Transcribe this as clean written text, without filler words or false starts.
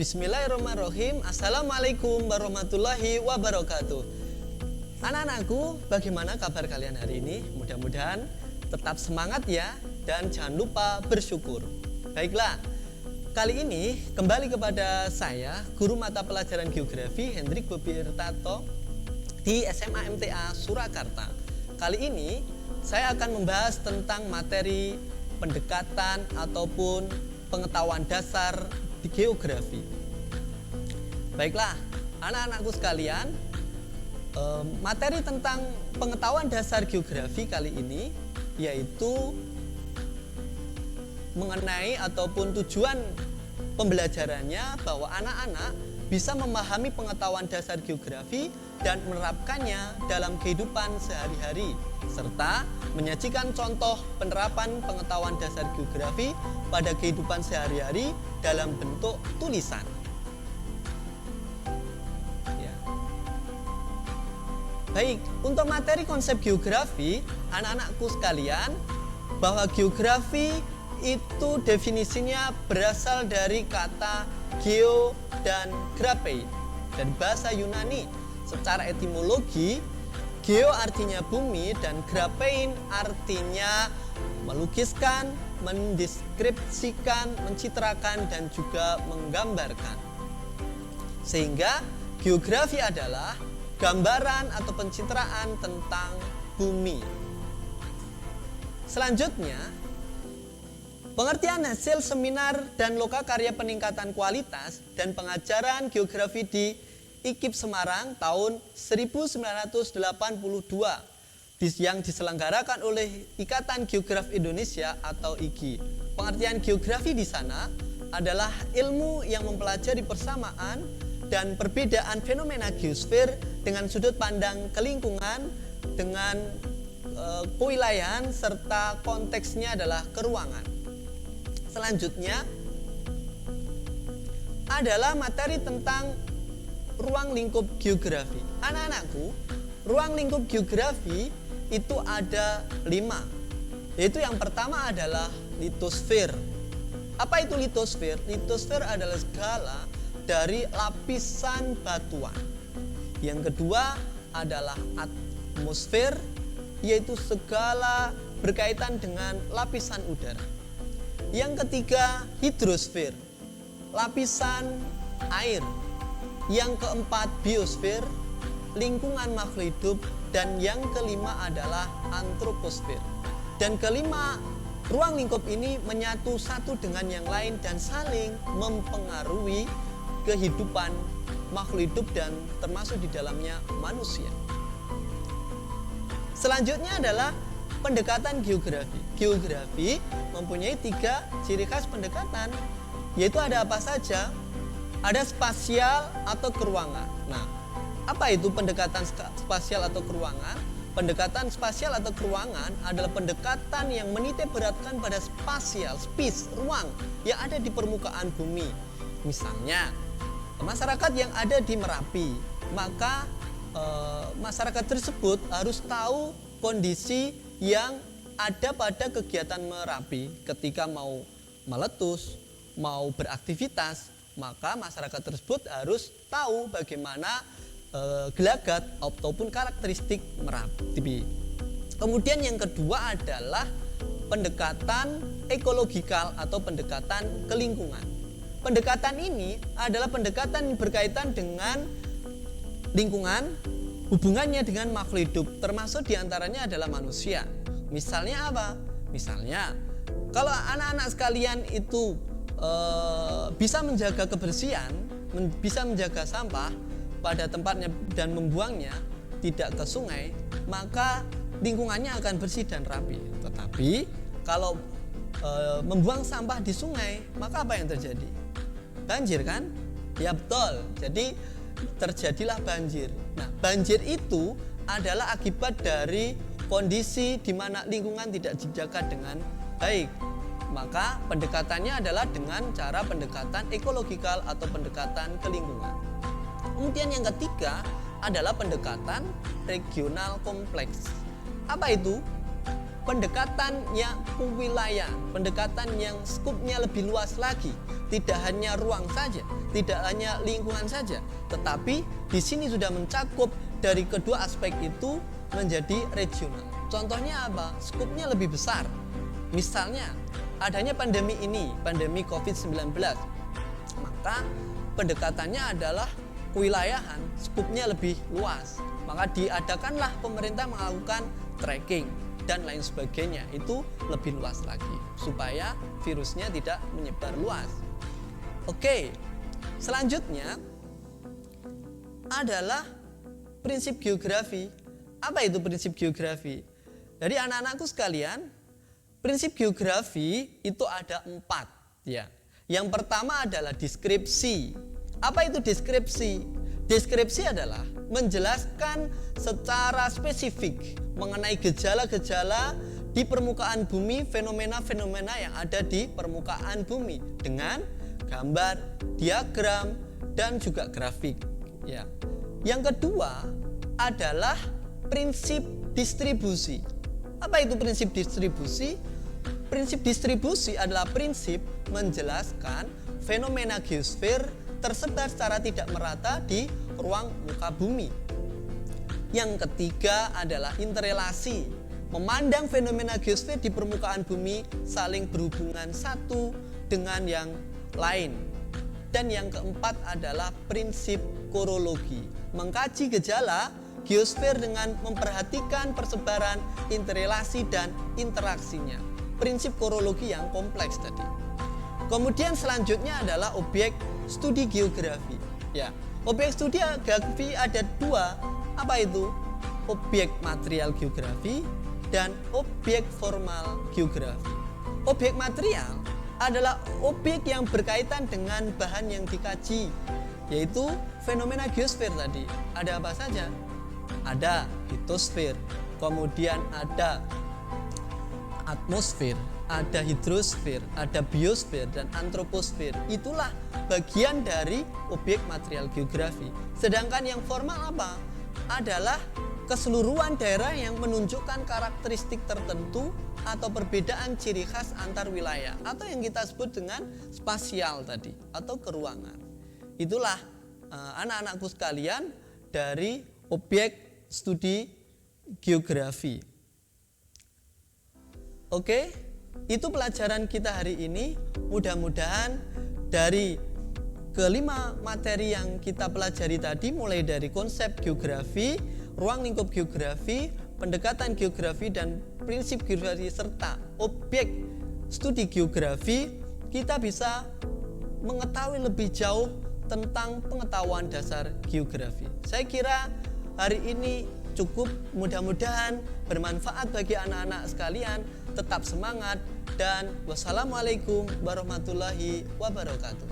Bismillahirrahmanirrahim. Assalamualaikum warahmatullahi wabarakatuh. Anak-anakku, bagaimana kabar kalian hari ini? Mudah-mudahan tetap semangat ya, dan jangan lupa bersyukur. Baiklah, kali ini kembali kepada saya, guru mata pelajaran geografi Hendrik Bobi Irtato di SMA MTA Surakarta. Kali ini saya akan membahas tentang materi pendekatan ataupun pengetahuan dasar di geografi. Baiklah, anak-anakku sekalian, materi tentang pengetahuan dasar geografi kali ini yaitu mengenai ataupun tujuan pembelajarannya bahwa anak-anak bisa memahami pengetahuan dasar geografi dan menerapkannya dalam kehidupan sehari-hari serta menyajikan contoh penerapan pengetahuan dasar geografi pada kehidupan sehari-hari dalam bentuk tulisan. Ya. Baik, untuk materi konsep geografi, anak-anakku sekalian, bahwa geografi itu definisinya berasal dari kata geo dan graphe dari bahasa Yunani. Secara etimologi, geo artinya bumi dan graphein artinya melukiskan, mendeskripsikan, mencitrakan, dan juga menggambarkan. Sehingga geografi adalah gambaran atau pencitraan tentang bumi. Selanjutnya, pengertian hasil seminar dan lokakarya peningkatan kualitas dan pengajaran geografi di IKIP Semarang tahun 1982 yang diselenggarakan oleh Ikatan Geograf Indonesia atau IGI. Pengertian geografi di sana adalah ilmu yang mempelajari persamaan dan perbedaan fenomena geosfer dengan sudut pandang kelingkungan, dengan kewilayahan serta konteksnya adalah keruangan. Selanjutnya adalah materi tentang ruang lingkup geografi. Anak-anakku, ruang lingkup geografi itu ada 5. Yaitu yang pertama adalah litosfer. Apa itu litosfer? Litosfer adalah skala dari lapisan batuan. Yang kedua adalah atmosfer, yaitu skala berkaitan dengan lapisan udara. Yang ketiga, hidrosfer, lapisan air. Yang keempat, biosfer, lingkungan makhluk hidup. Dan yang kelima adalah antroposfer. Dan kelima, ruang lingkup ini menyatu satu dengan yang lain dan saling mempengaruhi kehidupan makhluk hidup dan termasuk di dalamnya manusia. Selanjutnya adalah pendekatan geografi. Geografi mempunyai 3 ciri khas pendekatan, yaitu ada apa saja? Ada spasial atau keruangan. Nah, apa itu pendekatan spasial atau keruangan? Pendekatan spasial atau keruangan adalah pendekatan yang menitik beratkan pada spasial, space, ruang yang ada di permukaan bumi. Misalnya, masyarakat yang ada di Merapi, maka masyarakat tersebut harus tahu kondisi yang ada pada kegiatan Merapi ketika mau meletus, mau beraktivitas. Maka masyarakat tersebut harus tahu bagaimana gelagat ataupun karakteristik Merapi. Kemudian yang kedua adalah pendekatan ekologikal atau pendekatan ke lingkungan. Pendekatan ini adalah pendekatan yang berkaitan dengan lingkungan, hubungannya dengan makhluk hidup, termasuk diantaranya adalah manusia. Misalnya apa? Misalnya, kalau anak-anak sekalian itu bisa menjaga kebersihan, bisa menjaga sampah pada tempatnya dan membuangnya tidak ke sungai, maka lingkungannya akan bersih dan rapi. Tetapi kalau membuang sampah di sungai, maka apa yang terjadi? Banjir kan? Ya betul. Jadi terjadilah banjir. Nah, banjir itu adalah akibat dari kondisi di mana lingkungan tidak dijaga dengan baik. Maka pendekatannya adalah dengan cara pendekatan ekologikal atau pendekatan ke lingkungan. Kemudian yang ketiga adalah pendekatan regional kompleks. Apa itu? Pendekatan yang kewilayahan, pendekatan yang skupnya lebih luas lagi, tidak hanya ruang saja, tidak hanya lingkungan saja, tetapi di sini sudah mencakup dari kedua aspek itu menjadi regional. Contohnya apa? Skupnya lebih besar. Misalnya, adanya pandemi ini, pandemi COVID-19, maka pendekatannya adalah kewilayahan, skupnya lebih luas. Maka diadakanlah pemerintah melakukan tracking dan lain sebagainya, itu lebih luas lagi supaya virusnya tidak menyebar luas. Oke, selanjutnya adalah prinsip geografi. Apa itu prinsip geografi? Jadi anak-anakku sekalian, prinsip geografi itu ada 4 ya. Yang pertama adalah deskripsi. Apa itu deskripsi? Deskripsi adalah menjelaskan secara spesifik mengenai gejala-gejala di permukaan bumi, fenomena-fenomena yang ada di permukaan bumi dengan gambar, diagram, dan juga grafik. Ya. Yang kedua adalah prinsip distribusi. Apa itu prinsip distribusi? Prinsip distribusi adalah prinsip menjelaskan fenomena geosfer tersebar secara tidak merata di ruang muka bumi. Yang ketiga adalah interrelasi, memandang fenomena geosfer di permukaan bumi saling berhubungan satu dengan yang lain. Dan yang keempat adalah prinsip korologi, mengkaji gejala geosfer dengan memperhatikan persebaran, interrelasi, dan interaksinya. Prinsip korologi yang kompleks tadi. Kemudian selanjutnya adalah objek studi geografi. Ya, objek studi geografi ada 2. Apa itu? Objek material geografi dan objek formal geografi. Objek material adalah objek yang berkaitan dengan bahan yang dikaji, yaitu fenomena geosfer tadi. Ada apa saja? Ada litosfer, kemudian ada atmosfer, ada hidrosfer, ada biosfer, dan antroposfer. Itulah bagian dari objek material geografi. Sedangkan yang formal apa? Adalah keseluruhan daerah yang menunjukkan karakteristik tertentu atau perbedaan ciri khas antar wilayah, atau yang kita sebut dengan spasial tadi, atau keruangan. Itulah anak-anakku sekalian dari objek studi geografi. Oke, itu pelajaran kita hari ini. Mudah-mudahan dari kelima materi yang kita pelajari tadi, mulai dari konsep geografi, ruang lingkup geografi, pendekatan geografi, dan prinsip geografi, serta objek studi geografi, kita bisa mengetahui lebih jauh tentang pengetahuan dasar geografi. Saya kira hari ini cukup, mudah-mudahan bermanfaat bagi anak-anak sekalian. Tetap semangat dan wassalamualaikum warahmatullahi wabarakatuh.